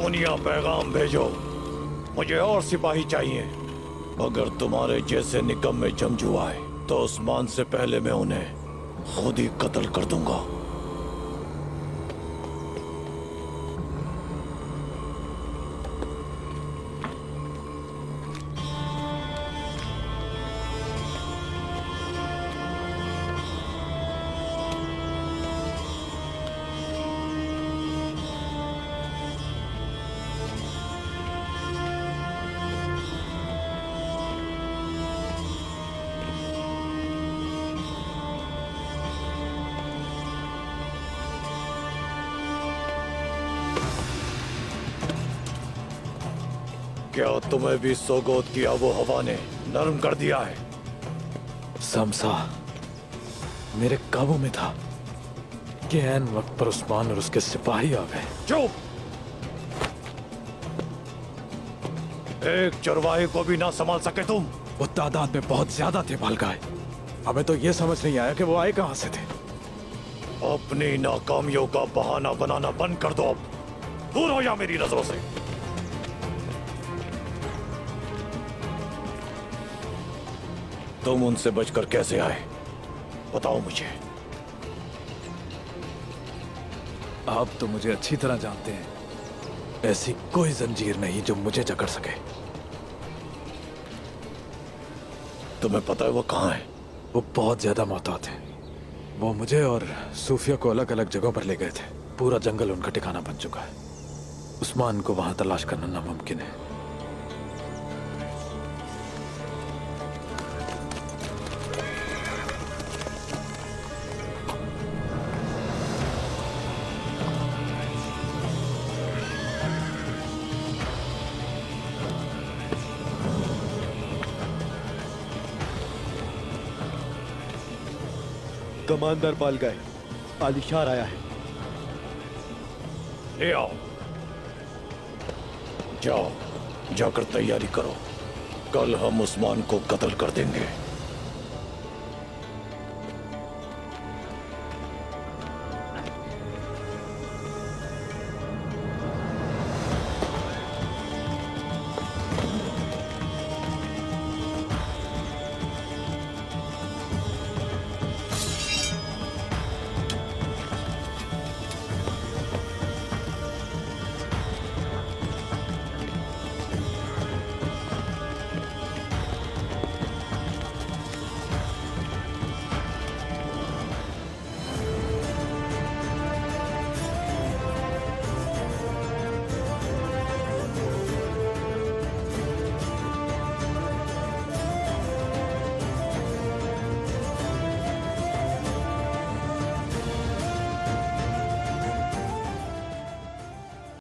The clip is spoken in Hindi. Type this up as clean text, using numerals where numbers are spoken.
सोनिया पैगाम भेजो, मुझे और सिपाही चाहिए। अगर तुम्हारे जैसे निकम्मे जंगजू आए तो उस्मान से पहले मैं उन्हें खुद ही कत्ल कर दूंगा। क्या तुम्हें भी सोगोत की आबो हवा ने नरम कर दिया है? समसा मेरे काबू में था कि ऐन वक्त पर उस्मान और उसके सिपाही आ गए। चुप! एक चरवाहे को भी ना संभाल सके तुम? वो तादाद में बहुत ज्यादा थे बालगाय। हमें तो ये समझ नहीं आया कि वो आए कहां से थे। अपनी नाकामियों का बहाना बनाना बंद कर दो। अब दूर हो जा मेरी नजरों से। तुम उनसे बचकर कैसे आए, बताओ मुझे। आप तो मुझे अच्छी तरह जानते हैं, ऐसी कोई जंजीर नहीं जो मुझे जकड़ सके। तुम्हें पता है वो कहाँ है? वो बहुत ज्यादा मोहतात हैं। वो मुझे और सूफिया को अलग अलग जगहों पर ले गए थे। पूरा जंगल उनका ठिकाना बन चुका है। उस्मान को वहां तलाश करना नामुमकिन है। कमांडर बालगाय, आलिशार आया है। ले आओ। जाओ, जाकर तैयारी करो। कल हम उस्मान को कत्ल कर देंगे।